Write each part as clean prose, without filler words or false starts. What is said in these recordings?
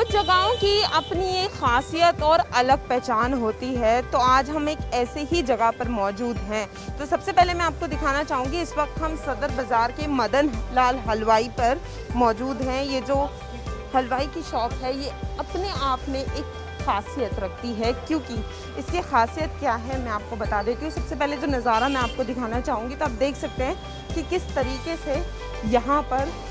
कुछ जगहों की अपनी एक खासियत और अलग पहचान होती है, तो आज हम एक ऐसे ही जगह पर मौजूद हैं। तो सबसे पहले मैं आपको दिखाना चाहूँगी, इस वक्त हम सदर बाज़ार के मदन लाल हलवाई पर मौजूद हैं। ये जो हलवाई की शॉप है ये अपने आप में एक खासियत रखती है, क्योंकि इसकी खासियत क्या है मैं आपको बता देती हूँ। सबसे पहले जो नज़ारा मैं आपको दिखाना चाहूँगी, तो आप देख सकते हैं कि किस तरीके से यहाँ पर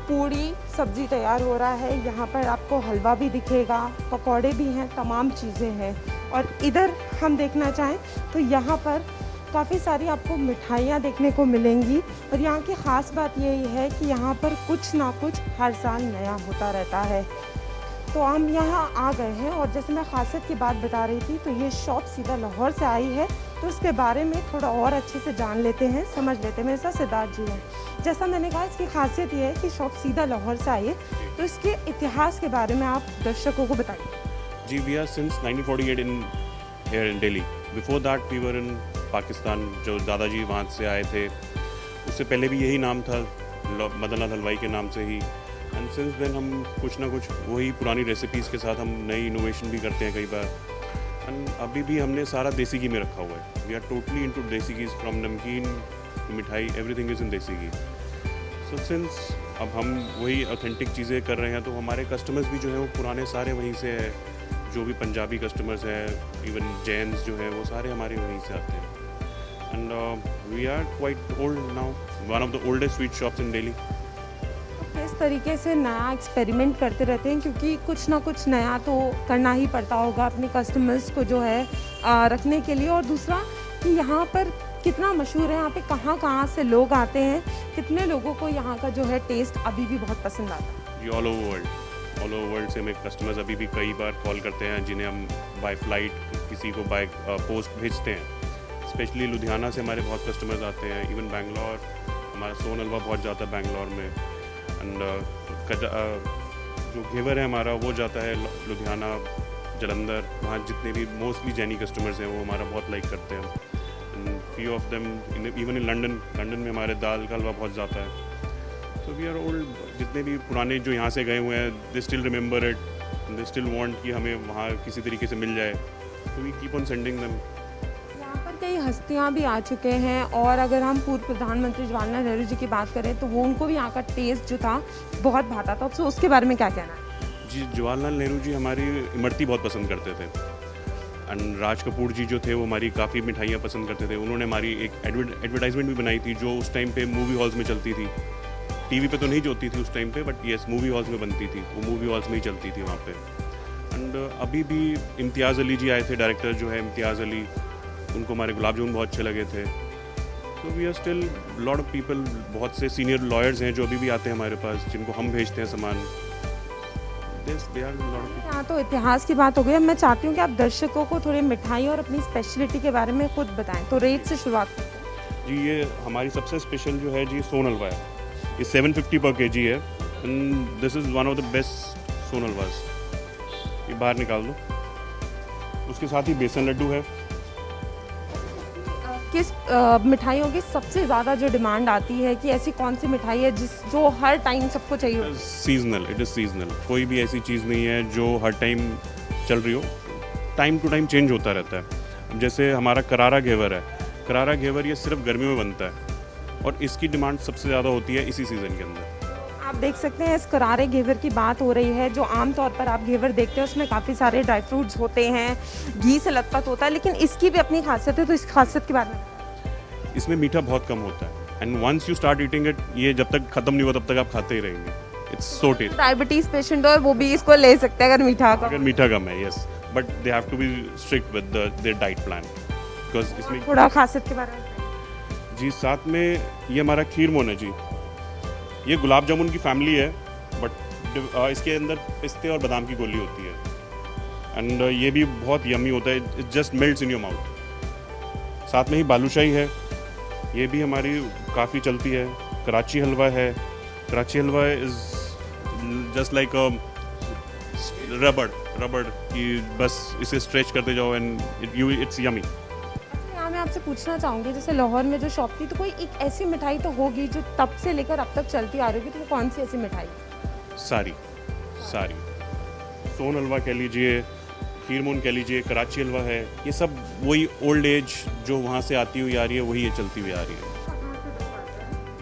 पूड़ी सब्ज़ी तैयार हो रहा है। यहाँ पर आपको हलवा भी दिखेगा, पकौड़े भी हैं, तमाम चीज़ें हैं। और इधर हम देखना चाहें तो यहाँ पर काफ़ी सारी आपको मिठाइयाँ देखने को मिलेंगी। और यहाँ की ख़ास बात यही है कि यहाँ पर कुछ ना कुछ हर साल नया होता रहता है। तो हम यहाँ आ गए हैं और जैसे मैं ख़ासियत की बात बता रही थी, तो ये शॉप सीधा लाहौर से आई है, तो इसके बारे में थोड़ा और अच्छे से जान लेते हैं, समझ लेते हैं। मेरे साथ सिद्धार्थ जी हैं। जैसा मैंने कहा, इसकी खासियत ये है कि शॉप सीधा लाहौर से आई है, तो इसके इतिहास के बारे में आप दर्शकों को बताइए। जी, we are since 1948 here in Delhi. Before that we were in Pakistan. जो दादाजी वहाँ से आए थे, उससे पहले भी यही नाम था, मदन लाल हलवाई के नाम से ही। एंड सिंस देन हम कुछ ना कुछ वही पुरानी रेसिपीज़ के साथ हम नई इनोवेशन भी करते हैं कई बार। एंड अभी भी हमने सारा देसी घी में रखा हुआ है। वी आर टोटली इनटू देसी घी, फ्रॉम नमकीन मिठाई, एवरीथिंग इज़ इन देसी घी। सो सिंस अब हम वही ऑथेंटिक चीज़ें कर रहे हैं, तो हमारे कस्टमर्स भी जो है वो पुराने सारे वहीं से है। जो भी पंजाबी कस्टमर्स हैं, इवन जैन्स जो हैं, वो सारे हमारे वहीं से आते हैं। And we are quite old now, one of the oldest sweet shops in Delhi. किस तरीके से नया एक्सपेरिमेंट करते रहते हैं, क्योंकि कुछ ना कुछ नया तो करना ही पड़ता होगा अपने कस्टमर्स को जो है रखने के लिए। और दूसरा कि यहाँ पर कितना मशहूर है, यहाँ पे कहाँ कहाँ से लोग आते हैं, कितने लोगों को यहाँ का जो है टेस्ट अभी भी बहुत पसंद आता है। जी, ऑल ओवर वर्ल्ड से हमें कस्टमर्स अभी भी कई बार कॉल करते हैं, जिन्हें हम बाय फ्लाइट, किसी को बाय पोस्ट भेजते हैं। स्पेशली लुधियाना से हमारे बहुत कस्टमर्स आते हैं, इवन बैंगलोर, हमारा सोन हलवा बहुत जाता है बैंगलोर में। एंड जो घेवर है हमारा वो जाता है लुधियाना, जलंधर, वहाँ जितने भी मोस्टली जैनी कस्टमर्स हैं वो हमारा बहुत लाइक करते हैं। And few of them even in London में हमारे दाल का हलवा बहुत जाता है। सो वी आर ओल्ड, जितने भी पुराने जो यहाँ से गए हुए हैं, they still remember it, they still want कि हमें वहाँ किसी तरीके से मिल जाए, तो we keep on sending them. यहाँ पर कई हस्तियाँ भी आ चुके हैं, और अगर हम पूर्व प्रधानमंत्री जवाहरलाल नेहरू जी की बात करें तो वो उनको भी यहाँ का टेस्ट जो था बहुत भाता था। तो उसके बारे में क्या कहना है? जी, जवाहरलाल नेहरू जी हमारी इमरती बहुत पसंद करते थे। एंड राज कपूर जी जो थे वो हमारी काफ़ी मिठाइयाँ पसंद करते थे। उन्होंने हमारी एक एडवर्टाइजमेंट भी बनाई थी, जो उस टाइम पे मूवी हॉल्स में चलती थी। टीवी पे तो नहीं चलती थी उस टाइम पे, बट येस मूवी हॉल्स में बनती थी, वो मूवी हॉल्स में ही चलती थी वहाँ पे। एंड अभी भी इम्तियाज़ अली जी आए थे, डायरेक्टर जो है इम्तियाज़ अली, उनको हमारे गुलाब जामुन बहुत अच्छे लगे थे। तो we are still lot of people, बहुत से सीनियर लॉयर्स हैं जो अभी भी आते हैं हमारे पास, जिनको हम भेजते हैं सामान। यहाँ तो इतिहास की बात हो गई। अब मैं चाहती हूँ कि आप दर्शकों को थोड़ी मिठाई और अपनी स्पेशलिटी के बारे में खुद बताएं, तो रेट से शुरुआत करते हैं। जी, ये हमारी सबसे स्पेशल जो है जी सोन हलवा है। ये 750 पर kg है। And this is one of the best sohan halwas. ये बाहर निकाल दो। उसके साथ ही बेसन लड्डू है। किस मिठाइयों की सबसे ज़्यादा जो डिमांड आती है, कि ऐसी कौन सी मिठाई है जो हर टाइम सबको चाहिए हो? Seasonal, it is seasonal. कोई भी ऐसी चीज़ नहीं है जो हर टाइम चल रही हो, टाइम टू टाइम चेंज होता रहता है। जैसे हमारा करारा घेवर है, करारा घेवर ये सिर्फ गर्मियों में बनता है, और इसकी डिमांड सबसे ज़्यादा होती है इसी सीज़न के अंदर। आप देख सकते हैं इस करारे घेवर की बात हो रही है। जो आमतौर पर आप घेवर देखते हैं उसमें काफ़ी सारे ड्राई फ्रूट्स होते हैं, घी से लथपथ होता है, लेकिन इसकी भी अपनी खासियत है। तो इस खासियत के बारे में? इसमें मीठा बहुत कम होता है। And once you start eating it, ये जब तक ख़त्म नहीं हुआ तब तक आप खाते ही रहेंगे। It's so tasty. Diabetes patient और वो भी इसको ले सकते हैं अगर मीठा कम। अगर मीठा कम है, yes, but they have to be strict with their diet plan, because इसमें थोड़ा खासियत के बारे में जी, साथ में ये हमारा खीर मोन है जी। ये गुलाब जामुन की फैमिली है, बट इसके अंदर पिस्ते और बादाम की गोली होती है। एंड ये भी बहुत यम्मी होता है, it just melts in your mouth. साथ में ही बालूशाही है, ये भी हमारी काफ़ी चलती है। कराची हलवा है, कराची हलवा इज़ जस्ट लाइक रबड़ कि बस इसे स्ट्रेच करते जाओ एंड इट्स यमी। मैं आपसे पूछना चाहूँगी, जैसे लाहौर में जो शॉप थी, तो कोई एक ऐसी मिठाई तो होगी जो तब से लेकर अब तक चलती आ रही होगी, तो वो कौन सी ऐसी मिठाई? सारी सोन हलवा कह लीजिए, खीरमोन कह लीजिए, कराची हलवा है, ये सब वही ओल्ड एज जो वहाँ से आती हुई आ रही है, वही ये चलती हुई आ रही है।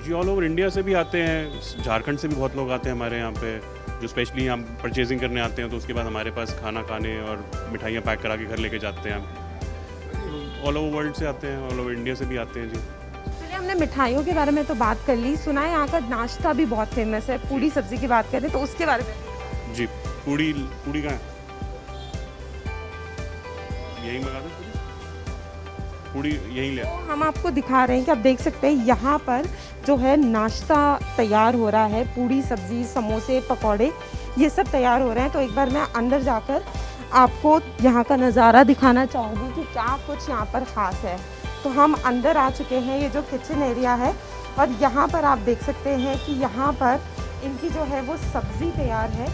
जी ऑल ओवर इंडिया से भी आते हैं, झारखंड से भी बहुत लोग आते हैं हमारे यहाँ पे, जो स्पेशली हम परचेजिंग करने आते हैं, तो उसके बाद हमारे पास खाना खाने और मिठाइयाँ पैक करा के घर लेके जाते हैं हम। ऑल ओवर वर्ल्ड से आते हैं, ऑल ओवर इंडिया से भी आते हैं जी। चलिए, हमने मिठाइयों के बारे में तो बात कर ली, सुना है यहाँ का नाश्ता भी बहुत फेमस है। पूड़ी सब्जी की बात करें तो उसके बारे में। जी पूड़ी कहाँ है? यही मंगा दो पूड़ी यहीं ले। तो हम आपको दिखा रहे हैं कि आप देख सकते हैं यहाँ पर जो है नाश्ता तैयार हो रहा है। पूड़ी सब्जी, समोसे, पकौड़े, ये सब तैयार हो रहे हैं। तो एक बार मैं अंदर जाकर आपको यहाँ का नज़ारा दिखाना चाहूँगी कि क्या कुछ यहाँ पर ख़ास है। तो हम अंदर आ चुके हैं, ये जो किचन एरिया है, और यहाँ पर आप देख सकते हैं कि यहाँ पर इनकी जो है वो सब्ज़ी तैयार है।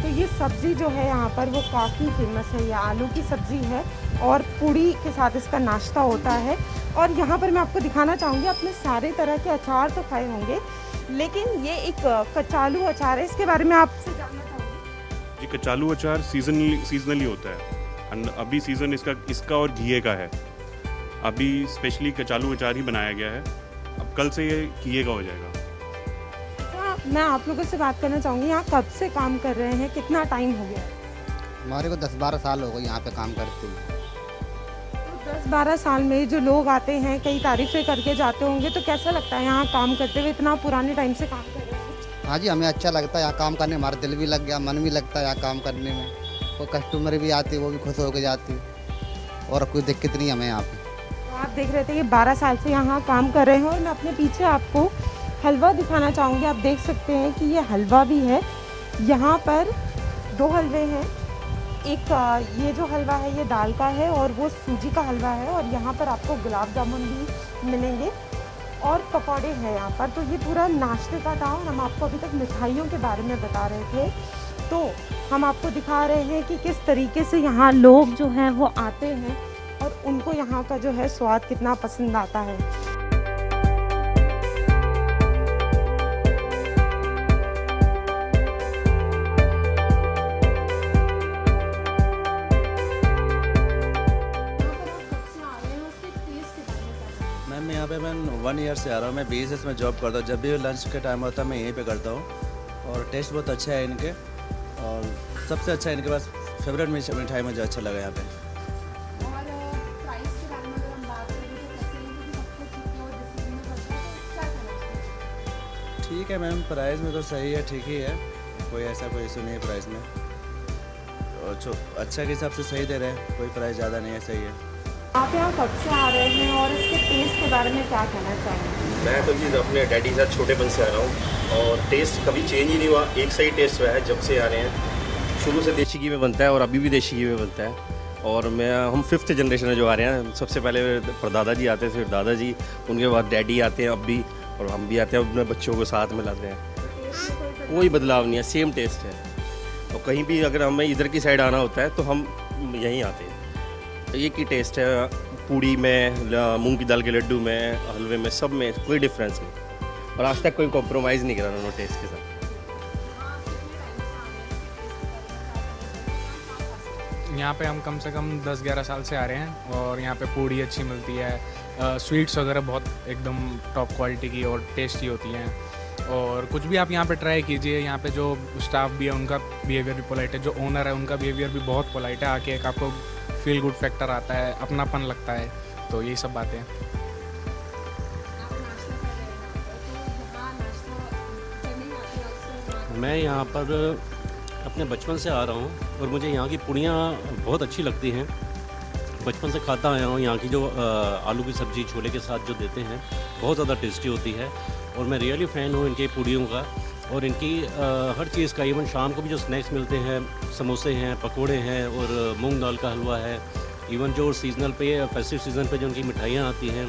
तो ये सब्ज़ी जो है यहाँ पर वो काफ़ी फेमस है। ये आलू की सब्ज़ी है और पूड़ी के साथ इसका नाश्ता होता है। और यहाँ पर मैं आपको दिखाना चाहूँगी, आपने सारे तरह के अचार तो खाए होंगे, लेकिन ये एक कचालू अचार है, इसके बारे में आपसे जानना चाहूँगी। जी कचालू अचार सीजनली होता है। अभी सीज़न इसका और घिए का है। अभी स्पेशली कचालू अचार ही बनाया गया है। अब कल से ये घिए का हो जाएगा। मैं आप लोगों से बात करना चाहूँगी, यहाँ कब से काम कर रहे हैं, कितना टाइम हो गया? हमारे को 10-12 साल हो गए यहाँ पे काम करते हुए। तो 10-12 साल में जो लोग आते हैं, कई तारीफ़ें करके जाते होंगे, तो कैसा लगता है यहाँ काम करते हुए? इतना पुराने टाइम से काम कर रहे हैं। हाँ जी, हमें अच्छा लगता है यहाँ काम करने में, हमारा दिल भी लग गया, मन भी लगता है यहाँ काम करने में। कोई कस्टमर भी आते वो भी खुश होकर जाती, और कोई दिक्कत नहीं हमें यहाँ पे। तो आप देख रहे थे कि 12 साल से यहाँ काम कर रहे हैं, और मैं अपने पीछे आपको हलवा दिखाना चाहूँगी। आप देख सकते हैं कि ये हलवा भी है। यहाँ पर 2 हलवे हैं। एक ये जो हलवा है ये दाल का है, और वो सूजी का हलवा है। और यहाँ पर आपको गुलाब जामुन भी मिलेंगे और पकौड़े हैं यहाँ पर। तो ये पूरा नाश्ते का था, और हम आपको अभी तक मिठाइयों के बारे में बता रहे थे। तो हम आपको दिखा रहे हैं कि किस तरीके से यहाँ लोग जो हैं वो आते हैं, और उनको यहाँ का जो है स्वाद कितना पसंद आता है। मैम यहाँ पे मैं 1 ईयर से आ रहा हूँ। मैं BSS में जॉब करता हूँ। जब भी लंच का टाइम होता है मैं यहीं पे करता हूँ, और टेस्ट बहुत अच्छा है इनके। और सबसे अच्छा इनके पास फेवरेट मिठाई मुझे अच्छा लगा यहाँ पे। और प्राइस के बारे में अगर हम बात करें तो कैसे हैं, क्योंकि सबको छुट्टी और डिसिप्लिन में पड़ता है, तो क्या कहना चाहिए? ठीक है मैम, प्राइस में तो सही है, ठीक ही है, कोई ऐसा कोई इशू नहीं है प्राइस में। और अच्छा के हिसाब से सही दे रहे हैं, कोई प्राइस ज़्यादा नहीं है, सही है। आप यहाँ कब से आ रहे हैं और इसके टेस्ट के बारे में क्या कहना चाहेंगे? मैं तो जी अपने डैडी के साथ छोटेपन से आ रहा हूँ, और टेस्ट कभी चेंज ही नहीं हुआ, एक सही टेस्ट रहा है जब से आ रहे हैं। शुरू से देसी घी में बनता है और अभी भी देसी घी में बनता है। और हम 5th जनरेशन में जो आ रहे हैं। सबसे पहले परदादा जी आते हैं, फिर दादा जी, उनके बाद डैडी आते हैं अब भी, और हम भी आते हैं, अपने बच्चों को साथ में लाते हैं। कोई बदलाव नहीं है, सेम टेस्ट है। और कहीं भी अगर हमें इधर की साइड आना होता है तो हम यहीं आते हैं। एक ही टेस्ट है, पूड़ी में, मूंग की दाल के लड्डू में, हलवे में, सब में कोई डिफरेंस नहीं। और आज तक कोई कॉम्प्रोमाइज़ नहीं करा उन्होंने टेस्ट के साथ। यहाँ पे हम कम से कम 10-11 साल से आ रहे हैं, और यहाँ पे पूड़ी अच्छी मिलती है, स्वीट्स वगैरह बहुत एकदम टॉप क्वालिटी की और टेस्टी होती हैं। और कुछ भी आप यहाँ पे ट्राई कीजिए। यहाँ पे जो स्टाफ भी है उनका बिहेवियर भी पोलाइट है, जो ओनर है उनका बिहेवियर भी बहुत पोलाइट है। आके एक आपको फील गुड फैक्टर आता है, अपनापन लगता है। तो यही सब बातें हैं। मैं यहाँ पर अपने बचपन से आ रहा हूँ, और मुझे यहाँ की पूड़ियाँ बहुत अच्छी लगती हैं। बचपन से खाता आया हूँ। यहाँ की जो आलू की सब्ज़ी छोले के साथ जो देते हैं, बहुत ज़्यादा टेस्टी होती है, और मैं रियली फ़ैन हूँ इनके पूड़ियों का और इनकी हर चीज़ का। इवन शाम को भी जो स्नैक्स मिलते हैं, समोसे हैं, पकोड़े हैं, और मूंग दाल का हलवा है। इवन जो सीजनल पे, फेस्टिव सीज़न पे जो उनकी मिठाइयाँ आती हैं,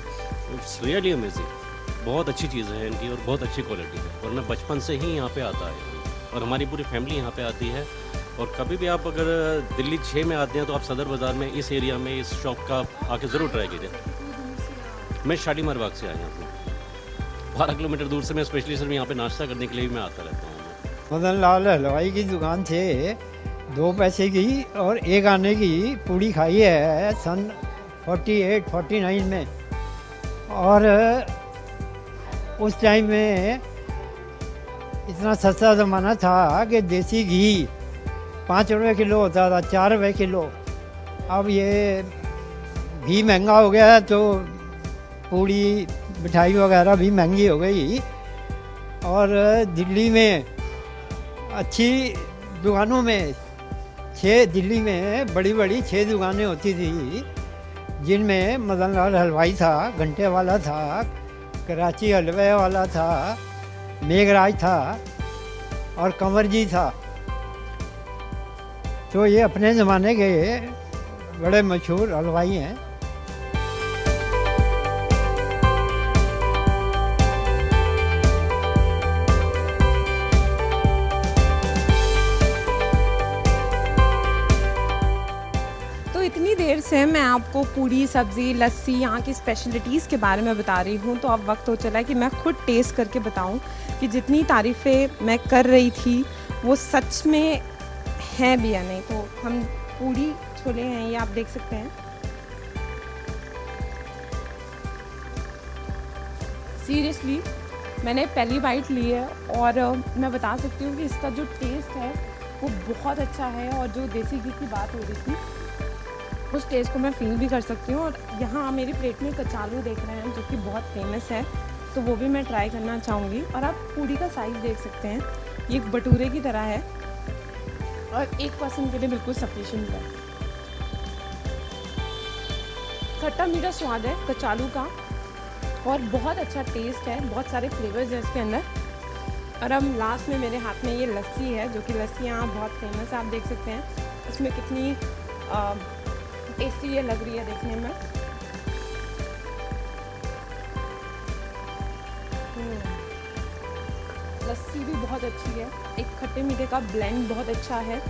इट्स रियली अमेजिंग। बहुत अच्छी चीज़ें हैं इनकी, और बहुत अच्छी क्वालिटी है। और मैं बचपन से ही यहाँ पे आता है, और हमारी पूरी फैमिली यहाँ पे आती है। और कभी भी आप अगर दिल्ली 6 में आते हैं तो आप सदर बाज़ार में, इस एरिया में, इस शॉप का आके ज़रूर ट्राई कीजिए। मैं शालीमार बाग से आया हूँ, 12 किलोमीटर दूर से। मैं स्पेशली सर यहाँ पे नाश्ता करने के लिए भी मैं आता रहता हूँ। मदन लाल हलवाई की दुकान से 2 पैसे की और 1 आने की पूड़ी खाई है सन 48-49 में। और उस टाइम में इतना सस्ता ज़माना था कि देसी घी 5 रुपये किलो होता था, 4 रुपये किलो। अब ये घी महंगा हो गया है तो पूड़ी मिठाई वगैरह भी महंगी हो गई। और दिल्ली में अच्छी दुकानों में दिल्ली में बड़ी बड़ी 6 दुकानें होती थी, जिनमें मदन लाल हलवाई था, घंटे वाला था, कराची हलवे वाला था, मेघराज था और कंवर जी था। तो ये अपने ज़माने के बड़े मशहूर हलवाई हैं। तो इतनी देर से मैं आपको पूड़ी, सब्ज़ी, लस्सी, यहाँ की स्पेशलिटीज़ के बारे में बता रही हूँ, तो अब वक्त हो चला है कि मैं खुद टेस्ट करके बताऊँ कि जितनी तारीफ़ें मैं कर रही थी वो सच में हैं भी या नहीं। तो हम पूड़ी छोले हैं, ये आप देख सकते हैं। सीरियसली मैंने पहली बाइट ली है और मैं बता सकती हूँ कि इसका जो टेस्ट है वो बहुत अच्छा है। और जो देसी घी की बात हो रही थी उस टेस्ट को मैं फील भी कर सकती हूँ। और यहाँ मेरी प्लेट में कचालू देख रहे हैं जो कि बहुत फेमस है, तो वो भी मैं ट्राई करना चाहूँगी। और आप पूड़ी का साइज़ देख सकते हैं, ये एक भटूरे की तरह है और 1 पर्सन के लिए बिल्कुल सफिशिएंट है। खट्टा मीठा स्वाद है कचालू का और बहुत अच्छा टेस्ट है, बहुत सारे फ्लेवर्स हैं इसके अंदर। और अब लास्ट में मेरे हाथ में ये लस्सी है, जो कि लस्सी यहाँ बहुत फेमस है, आप देख सकते हैं इसमें कितनी टेस्टी ये लग रही है देखने में। लस्सी भी बहुत अच्छी है, एक खट्टे मीठे का ब्लेंड बहुत अच्छा है।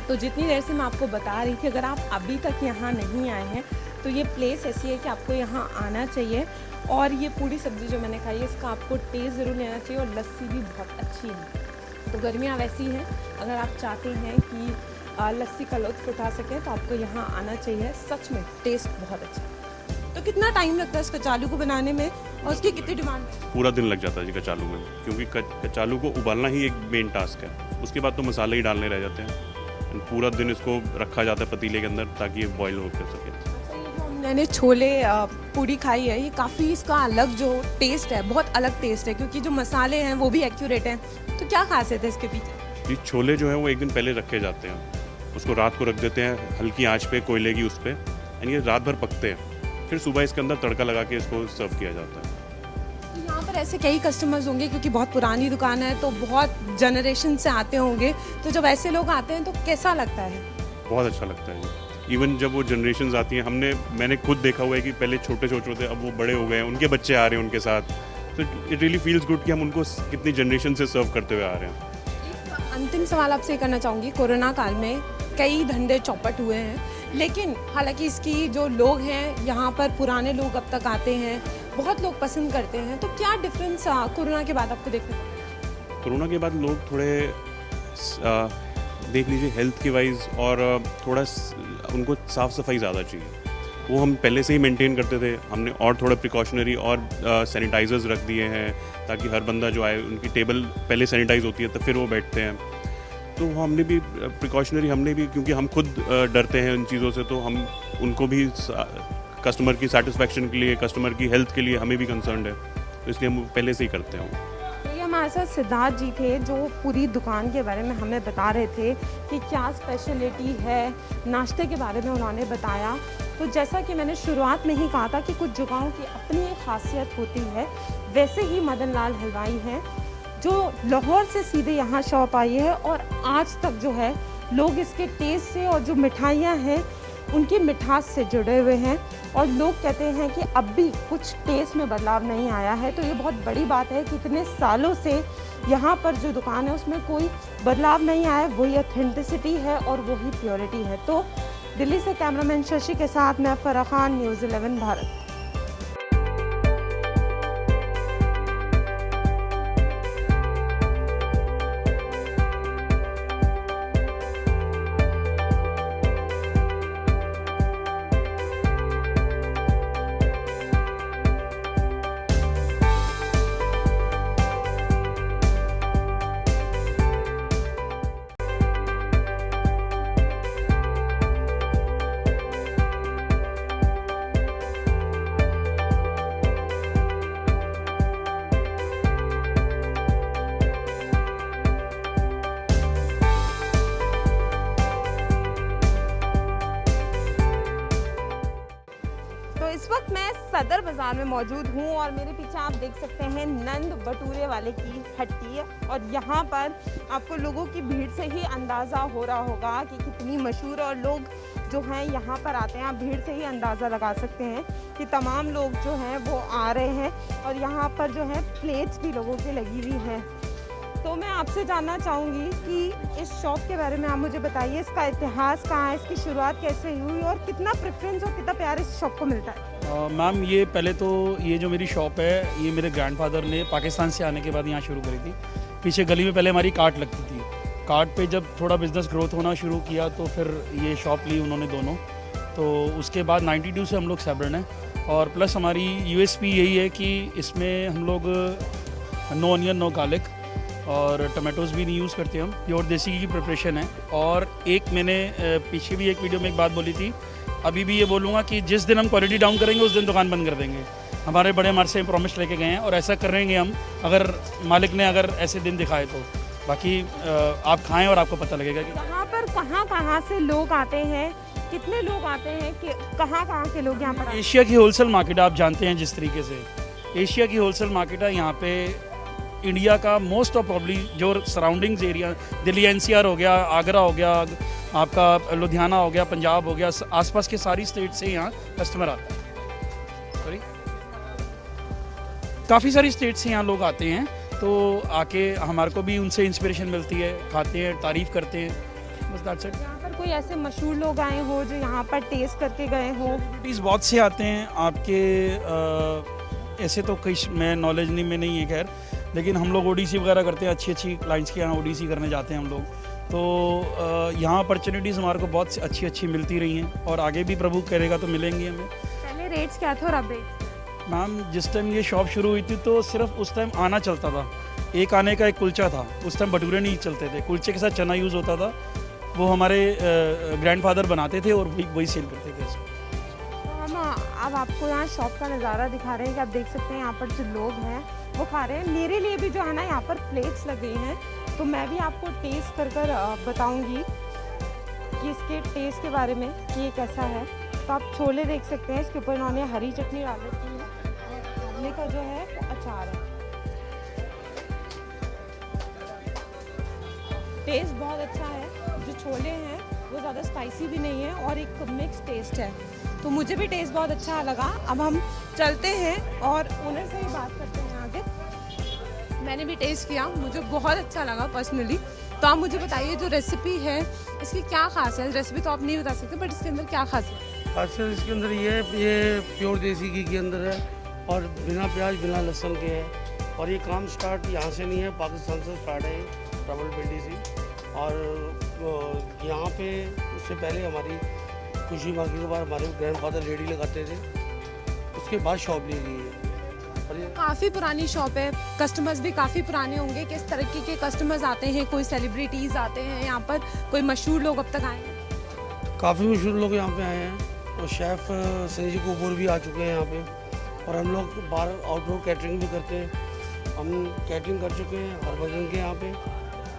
तो जितनी देर से मैं आपको बता रही थी, अगर आप अभी तक यहाँ नहीं आए हैं तो ये प्लेस ऐसी है कि आपको यहाँ आना चाहिए। और ये पूरी सब्ज़ी जो मैंने खाई है इसका आपको टेस्ट ज़रूर लेना चाहिए। और लस्सी भी बहुत अच्छी है। तो गर्मियाँ वैसी हैं, अगर आप चाहते हैं कि लस्सी का लुत्फ़ उठा सकें तो आपको यहाँ आना चाहिए। सच में टेस्ट बहुत अच्छा है। तो कितना टाइम लगता है इस कचालू को बनाने में और उसकी कितनी डिमांड है? पूरा दिन लग जाता है जी कचालू में, क्योंकि कचालू को उबालना ही एक मेन टास्क है। उसके बाद तो मसाले ही डालने रह जाते हैं। पूरा दिन इसको रखा जाता है पतीले के अंदर ताकि ये बॉईल हो कर सके। मैंने छोले पूड़ी खाई है, ये काफ़ी इसका अलग जो टेस्ट है, बहुत अलग टेस्ट है, क्योंकि जो मसाले हैं वो भी एक्यूरेट हैं। तो क्या खासियत है इसके पीछे? ये छोले जो हैं वो एक दिन पहले रखे जाते हैं, उसको रात को रख देते हैं हल्की आंच पे, कोयले की उस पर, एंड ये रात भर पकते हैं। फिर सुबह इसके अंदर तड़का लगा के इसको सर्व किया जाता है। तो यहाँ पर ऐसे कई कस्टमर्स होंगे, क्योंकि बहुत पुरानी दुकान है तो बहुत जनरेशन से आते होंगे। तो जब ऐसे लोग आते हैं तो कैसा लगता है? बहुत अच्छा लगता है। इवन जब वो जनरेशन्स आती हैं, मैंने खुद देखा हुआ है कि पहले छोटे छोटे थे, अब वो बड़े हो गए हैं, उनके बच्चे आ रहे हैं उनके साथ। तो इट रियली फील्स गुड कि हम उनको कितनी जनरेशन से सर्व करते हुए आ रहे हैं। एक अंतिम सवाल आपसे करना चाहूँगी। कोरोना काल में कई धंधे चौपट हुए हैं, लेकिन हालांकि इसकी जो लोग हैं यहाँ पर पुराने लोग अब तक आते हैं, बहुत लोग पसंद करते हैं। तो क्या डिफरेंस कोरोना के बाद आपको देखने को मिला? कोरोना के बाद लोग थोड़े देख लीजिए हेल्थ के वाइज और थोड़ा उनको साफ़ सफाई ज़्यादा चाहिए। वो हम पहले से ही मेंटेन करते थे, हमने और थोड़ा प्रिकॉशनरी और सैनिटाइजर्स रख दिए हैं ताकि हर बंदा जो आए उनकी टेबल पहले सैनिटाइज होती है तो फिर वो बैठते हैं। तो हमने भी प्रिकॉशनरी क्योंकि हम खुद डरते हैं इन चीज़ों से, तो हम उनको भी कस्टमर की सेटिस्फेक्शन के लिए, कस्टमर की हेल्थ के लिए हमें भी कंसर्न है, तो इसलिए हम पहले से ही करते हैं। ये हमारे साथ सिद्धार्थ जी थे जो पूरी दुकान के बारे में हमें बता रहे थे कि क्या स्पेशलिटी है, नाश्ते के बारे में उन्होंने बताया। तो जैसा कि मैंने शुरुआत में ही कहा था कि कुछ जगहों की अपनी एक खासियत होती है, वैसे ही मदन लाल हलवाई हैं जो लाहौर से सीधे यहाँ शॉप आई है और आज तक जो है लोग इसके टेस्ट से और जो मिठाइयाँ हैं उनकी मिठास से जुड़े हुए हैं। और लोग कहते हैं कि अब भी कुछ टेस्ट में बदलाव नहीं आया है। तो ये बहुत बड़ी बात है कि इतने सालों से यहाँ पर जो दुकान है उसमें कोई बदलाव नहीं आया, वही ऑथेंटिसिटी है और वही प्योरिटी है। तो दिल्ली से कैमरामैन शशि के साथ मैं फराह खान, न्यूज़ 11 भारत। सदर बाज़ार में मौजूद हूँ और मेरे पीछे आप देख सकते हैं नंद बटूरे वाले की हट्टी है और यहाँ पर आपको लोगों की भीड़ से ही अंदाज़ा हो रहा होगा कि कितनी मशहूर और लोग जो हैं यहाँ पर आते हैं। आप भीड़ से ही अंदाज़ा लगा सकते हैं कि तमाम लोग जो हैं वो आ रहे हैं और यहाँ पर जो है प्लेट्स भी लोगों की लगी हुई हैं। तो मैं आपसे जानना चाहूँगी कि इस शॉप के बारे में आप मुझे बताइए, इसका इतिहास कहाँ है, इसकी शुरुआत कैसे हुई और कितना प्रेफरेंस और कितना प्यार इस शॉप को मिलता है। मैम ये पहले तो ये जो मेरी शॉप है ये मेरे ग्रैंडफादर ने पाकिस्तान से आने के बाद यहाँ शुरू करी थी। पीछे गली में पहले हमारी कार्ट लगती थी, कार्ट पे जब थोड़ा बिज़नेस ग्रोथ होना शुरू किया तो फिर ये शॉप ली उन्होंने दोनों। तो उसके बाद 92 से हम लोग सेबरन हैं और प्लस हमारी यूएसपी यही है कि इसमें हम लोग नो अनियन नो गार्लिक और टमाटोज़ भी नहीं यूज़ करते, हम प्योर देसी घी की प्रिपरेशन है। और एक मैंने पीछे भी एक वीडियो में एक बात बोली थी, अभी भी ये बोलूँगा कि जिस दिन हम क्वालिटी डाउन करेंगे उस दिन दुकान बंद कर देंगे। हमारे बड़े हमारे से प्रॉमिस लेके गए हैं और ऐसा करेंगे हम, अगर मालिक ने अगर ऐसे दिन दिखाए तो। बाकी आप खाएं और आपको पता लगेगा कि यहाँ पर कहाँ से लोग आते हैं, कितने लोग आते हैं, कि कहाँ के लोग यहाँ पर आते हैं? एशिया की होलसेल मार्केट आप जानते हैं जिस तरीके से एशिया की होलसेल मार्केट है। यहाँ पे इंडिया का मोस्ट ऑफ प्रॉब्ली जो सराउंडिंग्स एरिया, दिल्ली एनसीआर हो गया, आगरा हो गया, आपका लुधियाना हो गया, पंजाब हो गया, आसपास के सारी स्टेट से यहाँ कस्टमर आते हैं। सॉरी, काफ़ी सारी स्टेट से यहाँ लोग आते हैं, तो आके हमारे को भी उनसे इंस्पिरेशन मिलती है, खाते हैं, तारीफ़ करते हैं, बस दैट्स इट। यहाँ पर कोई ऐसे मशहूर लोग आए हो जो यहाँ पर टेस्ट करके गए हो? सेलिब्रिटीज़ बहुत से आते हैं आपके, ऐसे तो कई मैं नॉलेज में नहीं है खैर, लेकिन हम लोग ओडीसी वगैरह करते हैं, अच्छी क्लाइंट्स के यहाँ ओडीसी करने जाते हैं हम लोग। तो यहाँ अपॉर्चुनिटीज़ हमारे को बहुत अच्छी मिलती रही हैं और आगे भी प्रभु करेगा तो मिलेंगी हमें। पहले रेट्स क्या थे और अब रेट्स? मैम जिस टाइम ये शॉप शुरू हुई थी तो सिर्फ उस टाइम आना चलता था, एक आने का एक कुलचा था, उस टाइम भटूरे नहीं चलते थे, कुलचे के साथ चना यूज़ होता था, वो हमारे ग्रैंडफादर बनाते थे और वही सेल करते थे। हम अब आपको यहाँ शॉप का नज़ारा दिखा रहे हैं कि आप देख सकते हैं यहाँ पर जो लोग हैं वो खा रहे हैं। मेरे लिए भी जो है ना यहाँ पर प्लेट्स लग गई हैं, तो मैं भी आपको टेस्ट कर बताऊँगी कि इसके टेस्ट के बारे में कि ये कैसा है। तो आप छोले देख सकते हैं, इसके ऊपर इन्होंने हरी चटनी डाल रखी है और आलू का जो है वो अचार है। टेस्ट बहुत अच्छा है, जो छोले हैं वो ज़्यादा स्पाइसी भी नहीं है और एक मिक्स टेस्ट है, तो मुझे भी टेस्ट बहुत अच्छा लगा। अब हम चलते हैं और ओनर से ही बात करते हैं आगे। मैंने भी टेस्ट किया, मुझे बहुत अच्छा लगा पर्सनली। तो आप मुझे बताइए जो रेसिपी है इसकी क्या खास है? रेसिपी तो आप नहीं बता सकते, बट इसके अंदर क्या खास है? खासियत इसके अंदर ये प्योर देसी घी के अंदर है और बिना प्याज बिना लहसुन के है। और ये काम स्टार्ट यहाँ से नहीं है, पाकिस्तान से स्टार्ट है, रावलपिंडी से। और यहाँ पे उससे पहले हमारी खुशी मांगी के बाद हमारे ग्रैंडफादर रेडी लगाते थे, उसके बाद शॉप ली गई है। और ये काफ़ी पुरानी शॉप है, कस्टमर्स भी काफ़ी पुराने होंगे। किस तरीके के कस्टमर्स आते हैं? कोई सेलिब्रिटीज़ आते हैं यहाँ पर, कोई मशहूर लोग अब तक आए हैं? काफ़ी मशहूर लोग यहाँ पे आए हैं और शेफ़ संजीव कपूर भी आ चुके हैं यहाँ पे। और हम लोग बाहर आउटडोर कैटरिंग भी करते हैं, हम कैटरिंग कर चुके हैं हरभजन के यहाँ पे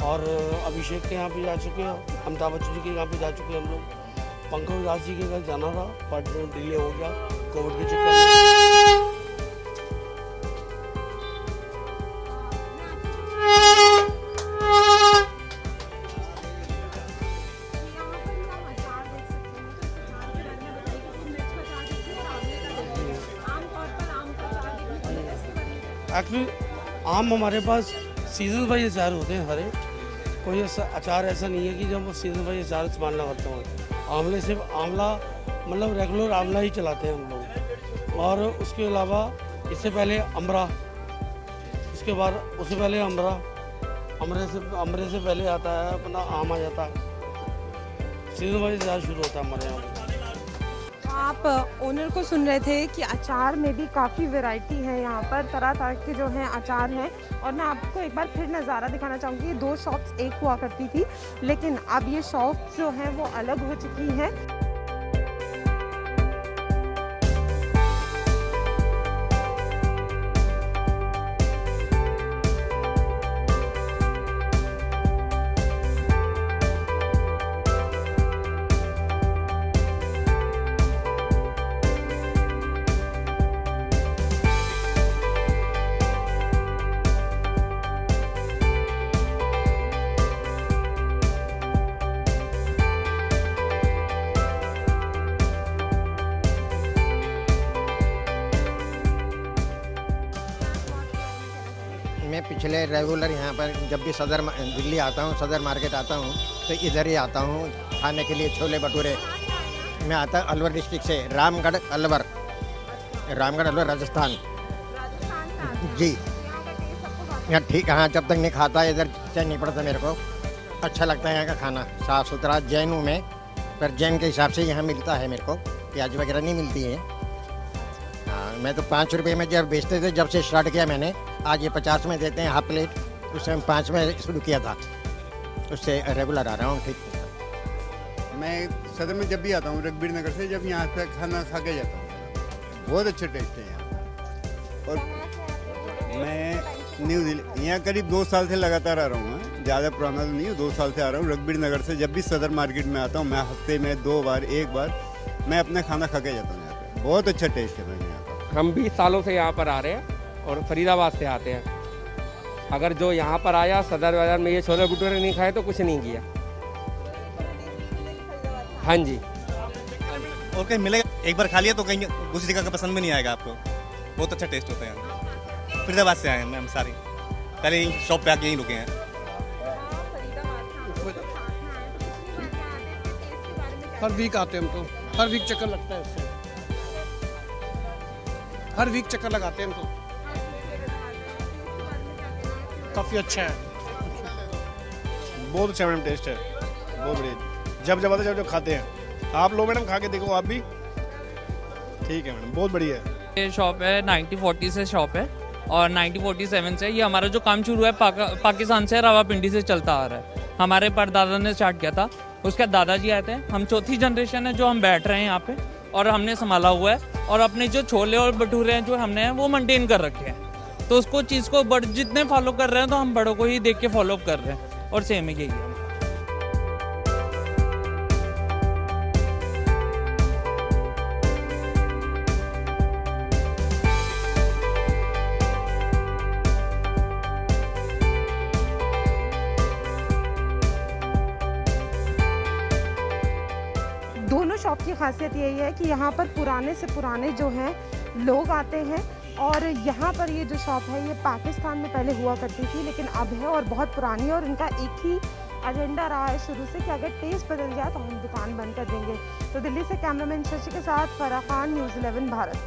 और अभिषेक के यहाँ पे जा चुके हैं, अमिताभ बच्चन जी के यहाँ पे जा चुके हैं हम लोग। पंकज उदास जी के घर जाना था बट डिले हो गया कोविड के चक्कर में। एक्चुअली आम हमारे पास सीजन वाइज अचार होते हैं, हरे कोई ऐसा अचार ऐसा नहीं है कि जब सीजन वाइज अचार इस्तेमाल ना करते हो। आंवले सिर्फ आंवला मतलब रेगुलर आंवला ही चलाते हैं हम लोग। और उसके अलावा इससे पहले अमरा, उसके बाद उससे पहले अमरे से पहले आता है अपना आम आ जाता है। सीजन वाइज अचार शुरू होता है हमारे यहाँ। आप ओनर को सुन रहे थे कि अचार में भी काफ़ी वैरायटी है यहाँ पर, तरह तरह के जो हैं अचार हैं। और मैं आपको एक बार फिर नज़ारा दिखाना चाहूँगी। ये दो शॉप्स एक हुआ करती थी, लेकिन अब ये शॉप्स जो हैं वो अलग हो चुकी हैं। पिछले रेगुलर यहाँ पर जब भी दिल्ली आता हूँ, सदर मार्केट आता हूँ तो इधर ही आता हूँ खाने के लिए छोले भटूरे। मैं आता अलवर डिस्ट्रिक्ट से, रामगढ़ अलवर राजस्थान जी। यहाँ ठीक, हाँ जब तक नहीं खाता इधर चैन नहीं पड़ता मेरे को। अच्छा लगता है यहाँ का खाना, साफ़ सुथरा। जैन हूँ मैं, पर जैन के हिसाब से यहाँ मिलता है मेरे को, प्याज वगैरह नहीं मिलती है। हाँ, मैं तो 5 रुपये में जब बेचते थे, जब से स्टार्ट किया मैंने, आज ये 50 में देते हैं हाफ प्लेट। उस टाइम 5 में शुरू किया था, उससे रेगुलर आ रहा हूँ। ठीक, मैं सदर में जब भी आता हूँ रघबीर नगर से, जब यहाँ पे खाना खा के जाता हूँ। बहुत अच्छे टेस्ट है यहाँ। और मैं न्यू दिल्ली यहाँ करीब 2 साल से लगातार आ रहा हूँ। ज़्यादा पुराना तो नहीं हूँ, 2 साल से आ रहा हूँ रघबीर नगर से। जब भी सदर मार्केट में आता हूँ मैं हफ्ते में 2 बार 1 बार मैं अपना खाना खा के जाता हूँ यहाँ पे। बहुत अच्छा टेस्ट है भाई यहाँ का। हम 20 सालों से यहाँ पर आ रहे हैं और फरीदाबाद से आते हैं। अगर जो यहाँ पर आया सदर बाज़ार में ये छोले भटूरे नहीं खाए तो कुछ नहीं किया। हाँ जी। और कहीं मिलेगा, एक बार खा लिया तो कहीं दूसरी जगह का पसंद भी नहीं आएगा आपको। बहुत अच्छा टेस्ट होता है यहाँ। फरीदाबाद से आए हैं मैम, सारी पहले ही शॉप पे आके यहीं रुके हैं। हर वीक आते हैं हम तो, हर वीक चक्कर लगता है इससे, हर वीक चक्कर लगाते हैं हम तो। काफ़ी अच्छा है, बहुत अच्छा मैडम टेस्ट है, बहुत बढ़िया। जब आते जब खाते हैं। आप लो मैडम, खा के देखो आप भी। ठीक है मैडम, बहुत बढ़िया है। ये शॉप है 1940 से शॉप है और 1947 से ये हमारा जो काम शुरू है पाकिस्तान से रावलपिंडी से चलता आ रहा है। हमारे परदादा ने स्टार्ट किया था, उसके दादाजी आए थे। हम चौथी जनरेशन है जो हम बैठ रहे हैं यहाँ पे और हमने संभाला हुआ है। और अपने जो छोले और भटूरे हैं जो हमने वो मेंटेन कर रखे हैं, तो उसको चीज़ को बड़ जितने फॉलो कर रहे हैं तो हम बड़ों को ही देख के फॉलो कर रहे हैं और सेम ही यही है। दोनों शॉप की खासियत यही है कि यहाँ पर पुराने से पुराने जो हैं लोग आते हैं। और यहाँ पर ये जो शॉप है ये पाकिस्तान में पहले हुआ करती थी, लेकिन अब है और बहुत पुरानी है। और इनका एक ही एजेंडा रहा है शुरू से कि अगर टेस्ट बदल जाए तो हम दुकान बंद कर देंगे। तो दिल्ली से कैमरामैन शशि के साथ फराह खान, न्यूज़ 11 भारत।